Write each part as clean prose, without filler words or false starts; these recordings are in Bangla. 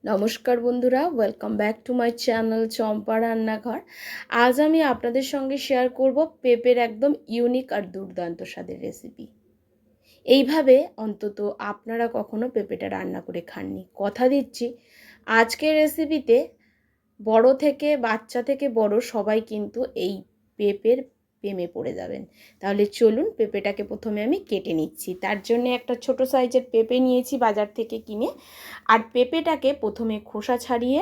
নমস্কার বন্ধুরা, welcome back to my channel Champa Rannaghar. আজ আমি আপনাদের সঙ্গে শেয়ার করব পেঁপের একদম ইউনিক আর দুর্দান্ত স্বাদের রেসিপি। এইভাবে অন্তত আপনারা কখনো পেঁপেটা রান্না করে খাননি। কথা দিচ্ছি আজকের রেসিপিতে বড় থেকে বাচ্চা থেকে বড় সবাই কিন্তু এই পেঁপের প্রেমে পড়ে যাবেন। তাহলে চলুন পেঁপেটাকে প্রথমে আমি কেটে নিচ্ছি। তার জন্য একটা ছোট সাইজের পেঁপে নিয়েছি বাজার থেকে কিনে। আর পেঁপেটাকে প্রথমে খোসা ছাড়িয়ে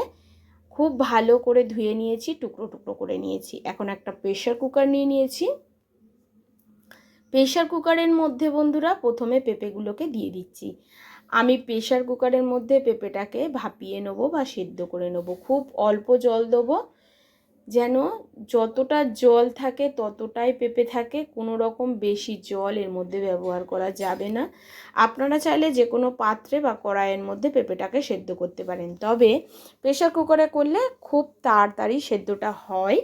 খুব ভালো করে ধুয়ে নিয়েছি, টুকরো টুকরো করে নিয়েছি। এখন একটা প্রেশার কুকার নিয়ে নিয়েছি। প্রেশার কুকারের মধ্যে বন্ধুরা প্রথমে পেঁপেগুলোকে দিয়ে দিচ্ছি। আমি প্রেশার কুকারের মধ্যে পেঁপেটাকে ভাপিয়ে নেবো বা সেদ্ধ করে নেবো। খুব অল্প জল দেবো, যেন যতটা জল থাকে ততটাই পেঁপে থাকে। কোনো রকম বেশি জল এর মধ্যে ব্যবহার করা যাবে না। আপনারা চাইলে যে কোনো পাত্রে বা কড়াইয়ের মধ্যে পেঁপেটাকে সেদ্ধ করতে পারেন, তবে প্রেশার কুকারে করলে খুব তাড়াতাড়ি সেদ্ধটা হয়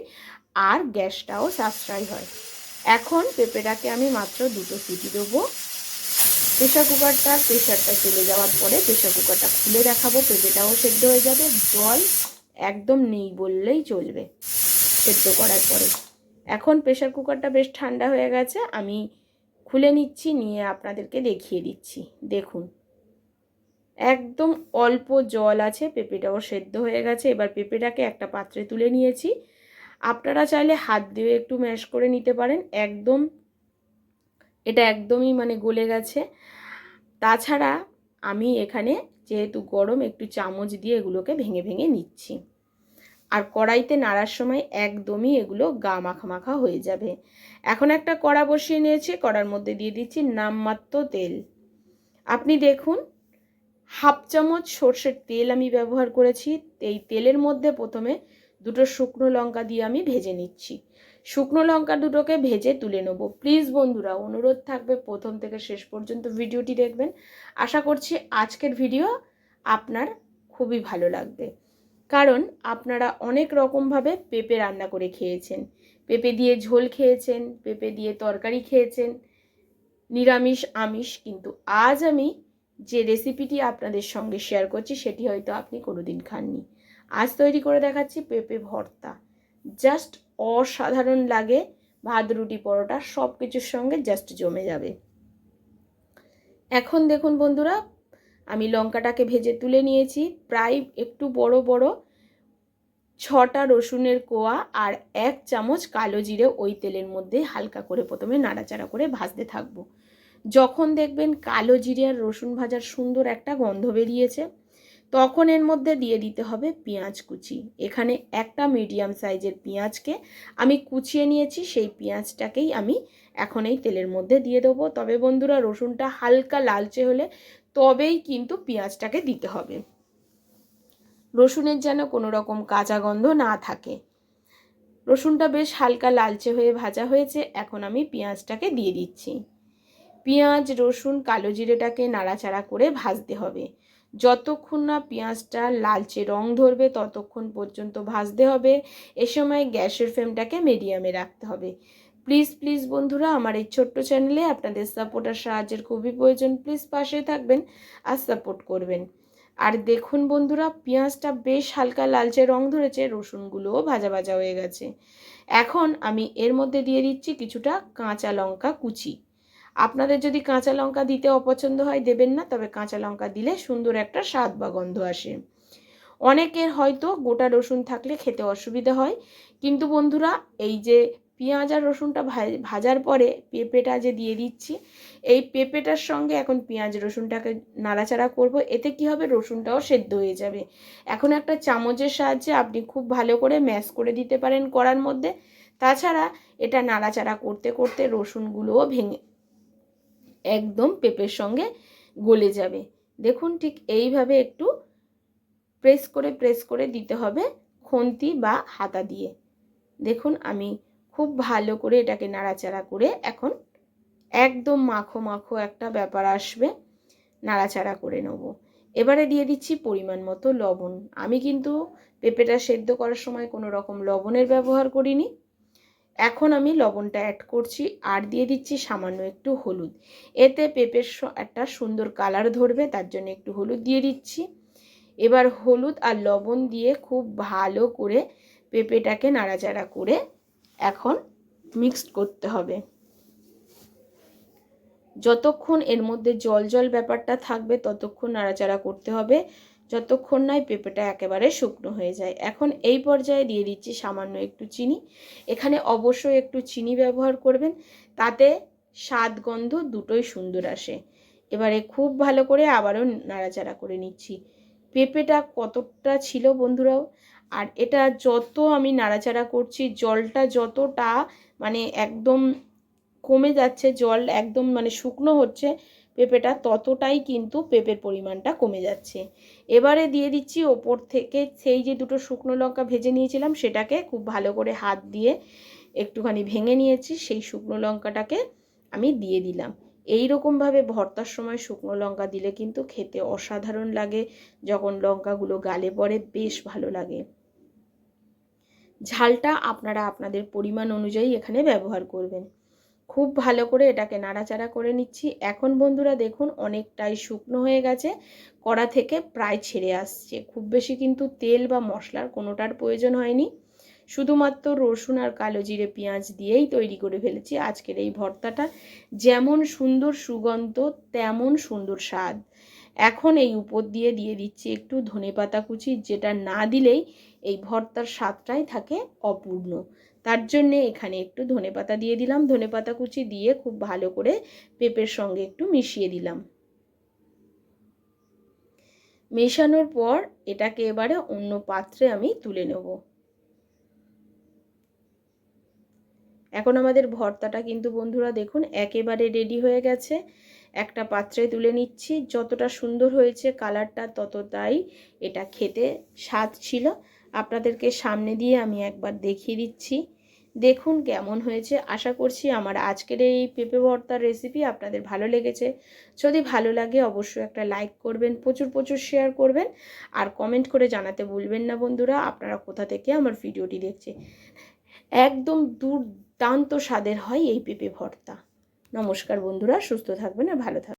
আর গ্যাসটাও সাশ্রয় হয়। এখন পেঁপেটাকে আমি মাত্র 2টো সিটি দেবো। প্রেশারটা চলে যাওয়ার পরে প্রেশার কুকারটা খুলে দেখাবো। পেঁপেটাও সেদ্ধ হয়ে যাবে, জল একদম নেই বললেই চলবে সেদ্ধ করার পরে। এখন প্রেশার কুকারটা বেশ ঠান্ডা হয়ে গেছে, আমি খুলে নিচ্ছি, নিয়ে আপনাদেরকে দেখিয়ে দিচ্ছি। দেখুন একদম অল্প জল আছে, পেঁপেটাও সেদ্ধ হয়ে গেছে। এবার পেঁপেটাকে একটা পাত্রে তুলে নিয়েছি। আপনারা চাইলে হাত দিয়ে একটু ম্যাশ করে নিতে পারেন। এটা একদমই গলে গেছে। তাছাড়া আমি এখানে যেহেতু গরম, একটু চামচ দিয়ে এগুলোকে ভেঙে ভেঙে নিচ্ছি। আর কড়াইতে নাড়ার সময় একদমই এগুলো গা মাখা মাখা হয়ে যাবে। এখন একটা কড়া বসিয়ে নিয়েছি, কড়ার মধ্যে দিয়ে দিচ্ছি নামমাত্র তেল। আপনি দেখুন হাফ চামচ সর্ষের তেল আমি ব্যবহার করেছি। এই তেলের মধ্যে প্রথমে 2টো শুকনো লঙ্কা দিয়ে আমি ভেজে নিচ্ছি। শুকনো লঙ্কা দুটোকে ভেজে তুলে নেব। প্লিজ বন্ধুরা অনুরোধ থাকবে প্রথম থেকে শেষ পর্যন্ত ভিডিওটি দেখবেন। আশা করছি আজকের ভিডিও আপনার খুবই ভালো লাগবে, কারণ আপনারা অনেক রকমভাবে পেঁপে রান্না করে খেয়েছেন। পেঁপে দিয়ে ঝোল খেয়েছেন, পেঁপে দিয়ে তরকারি খেয়েছেন, নিরামিষ আমিষ। কিন্তু আজ আমি যে রেসিপিটি আপনাদের সঙ্গে শেয়ার করছি সেটি হয়তো আপনি কোনোদিন খাননি। আজ তৈরি করে দেখাচ্ছি পেঁপে ভর্তা। জাস্ট অসাধারণ লাগে, ভাত রুটি পরোটা সব কিছুর সঙ্গে জাস্ট জমে যাবে। এখন দেখুন বন্ধুরা আমি লঙ্কাটাকে ভেজে তুলে নিয়েছি। প্রায় একটু বড় বড় 6টা রসুনের কোয়া আর 1 চামচ কালো জিরে ওই তেলের মধ্যে হালকা করে প্রথমে নাড়াচাড়া করে ভাজতে থাকবো। যখন দেখবেন কালো জিরে আর রসুন ভাজার সুন্দর একটা গন্ধ বেরিয়েছে, তখন এর মধ্যে দিয়ে দিতে হবে পেঁয়াজ কুচি। এখানে একটা মিডিয়াম সাইজের পেঁয়াজকে আমি কুচিয়ে নিয়েছি, সেই পেঁয়াজটাকেই আমি এখন এই তেলের মধ্যে দিয়ে দেবো। তবে বন্ধুরা রসুনটা হালকা লালচে হলে তবেই কিন্তু পেঁয়াজটাকে দিতে হবে, রসুনের যেন কোনো রকম কাঁচা গন্ধ না থাকে। রসুনটা বেশ হালকা লালচে হয়ে ভাজা হয়েছে, এখন আমি পেঁয়াজটাকে দিয়ে দিচ্ছি। পেঁয়াজ রসুন কালো জিরেটাকে নাড়াচাড়া করে ভাজতে হবে। যতক্ষণ না পেঁয়াজটা লালচে রং ধরবে ততক্ষণ পর্যন্ত ভাজতে হবে। এ সময় গ্যাসের ফ্লেমটাকে মিডিয়ামে রাখতে হবে। প্লিজ প্লিজ বন্ধুরা আমার এই ছোট্ট চ্যানেলে আপনাদের সাপোর্ট আর সাহায্যের খুবই প্রয়োজন। প্লিজ পাশে থাকবেন আর সাপোর্ট করবেন। আর দেখুন বন্ধুরা পেঁয়াজটা বেশ হালকা লালচে রং ধরেছে, রসুনগুলোও ভাজা ভাজা হয়ে গেছে। এখন আমি এর মধ্যে দিয়ে দিচ্ছি কিছুটা কাঁচা লঙ্কা কুচি। আপনাদের যদি কাঁচা লঙ্কা দিতে অপছন্দ হয় দেবেন না, তবে কাঁচা লঙ্কা দিলে সুন্দর একটা স্বাদ বা গন্ধ আসে। অনেকের হয়তো গোটা রসুন থাকলে খেতে অসুবিধা হয়, কিন্তু বন্ধুরা এই যে পেঁয়াজ আর রসুনটা ভাজার পরে পেঁপেটা যে দিয়ে দিচ্ছি, এই পেঁপেটার সঙ্গে এখন পেঁয়াজ রসুনটাকে নাড়াচাড়া করব। এতে কি হবে, রসুনটাও সেদ্ধ হয়ে যাবে। এখন একটা চামচের সাহায্যে আপনি খুব ভালো করে ম্যাশ করে দিতে পারেন কড়ার মধ্যে। তাছাড়া এটা নাড়াচাড়া করতে করতে রসুনগুলোও ভেঙে একদম পেঁপের সঙ্গে গলে যাবে। দেখুন ঠিক এইভাবে একটু প্রেস করে দিতে হবে খুন্তি বা হাতা দিয়ে। দেখুন আমি খুব ভালো করে এটাকে নাড়াচাড়া করে এখন একদম মাখো মাখো একটা ব্যাপার আসবে, নাড়াচাড়া করে নেব। এবারে দিয়ে দিচ্ছি পরিমাণ মতো লবণ। আমি কিন্তু পেঁপেটা সেদ্ধ করার সময় কোনো রকম লবণের ব্যবহার করিনি। এখন আমি লবণটা অ্যাড করছি আর দিয়ে দিচ্ছি সামান্য একটু হলুদ। এতে পেঁপের একটা সুন্দর কালার ধরবে, তার জন্য একটু হলুদ দিয়ে দিচ্ছি। এবার হলুদ আর লবণ দিয়ে খুব ভালো করে পেঁপেটাকে নাড়াচাড়া করে এখন মিক্সড করতে হবে। যতক্ষণ এর মধ্যে জল জল ব্যাপারটা থাকবে ততক্ষণ নাড়াচাড়া করতে হবে, যতক্ষণ নয় পেঁপেটা একেবারে শুকনো হয়ে যায়। এখন এই পর্যায়ে দিয়ে দিচ্ছি সামান্য একটু চিনি। এখানে অবশ্যই একটু চিনি ব্যবহার করবেন, তাতে স্বাদ গন্ধ দুটোই সুন্দর আসে। এবারে খুব ভালো করে আবারও নাড়াচাড়া করে নিচ্ছি। পেঁপেটা কতটা ছিল বন্ধুরাও, আর এটা যত আমি নাড়াচাড়া করছি জলটা যতটা মানে একদম কমে যাচ্ছে, জল একদম মানে শুকনো হচ্ছে পেঁপেটা, ততটাই কিন্তু পেঁপের পরিমাণটা কমে যাচ্ছে। এবারে দিয়ে দিচ্ছি ওপর থেকে সেই যে দুটো শুকনো লঙ্কা ভেজে নিয়েছিলাম সেটাকে খুব ভালো করে হাত দিয়ে একটুখানি ভেঙে নিয়েছি, সেই শুকনো লঙ্কাটাকে আমি দিয়ে দিলাম। এই রকমভাবে ভর্তার সময় শুকনো লঙ্কা দিলে কিন্তু খেতে অসাধারণ লাগে, যখন লঙ্কাগুলো গালে পড়ে বেশ ভালো লাগে। ঝালটা আপনারা আপনাদের পরিমাণ অনুযায়ী এখানে ব্যবহার করবেন। খুব ভালো করে এটাকে নাড়াচাড়া করে নিচ্ছি। এখন বন্ধুরা দেখুন অনেকটাই শুকনো হয়ে গেছে, কড়া থেকে প্রায় ছেড়ে আসছে। খুব বেশি কিন্তু তেল বা মশলার কোনোটার প্রয়োজন হয়নি, শুধুমাত্র রসুন আর কালো জিরে পেঁয়াজ দিয়েই তৈরি করে ফেলেছি আজকের এই ভর্তাটা। যেমন সুন্দর সুগন্ধ তেমন সুন্দর স্বাদ। এখন এই উপর দিয়ে দিচ্ছি একটু ধনেপাতা কুচি, যেটা না দিলেই এই ভর্তার স্বাদটাই থাকে অপূর্ণ। তার জন্যে এখানে একটু ধনেপাতা দিয়ে দিলাম। ধনেপাতা কুচি দিয়ে খুব ভালো করে পেঁপের সঙ্গে একটু মিশিয়ে দিলাম। মেশানোর পর এটাকে এবারে অন্য পাত্রে আমি তুলে নেব। এখন আমাদের ভর্তাটা কিন্তু বন্ধুরা দেখুন একেবারে রেডি হয়ে গেছে। একটা পাত্রে তুলে নিচ্ছি। যতটা সুন্দর হয়েছে কালারটা ততটাই এটা খেতে স্বাদ ছিল। আপনাদেরকে সামনে দিয়ে আমি একবার দেখিয়ে দিচ্ছি, দেখুন কেমন হয়েছে। আশা করছি আমার আজকের এই পেঁপে ভর্তার রেসিপি আপনাদের ভালো লেগেছে। যদি ভালো লাগে অবশ্যই একটা লাইক করবেন, প্রচুর প্রচুর শেয়ার করবেন, আর কমেন্ট করে জানাতে ভুলবেন না বন্ধুরা আপনারা কোথা থেকে আমার ভিডিওটি দেখছে। একদম দুর্দান্ত স্বাদের হয় এই পেঁপে ভর্তা। নমস্কার বন্ধুরা, সুস্থ থাকবেন আর ভালো থাকবেন।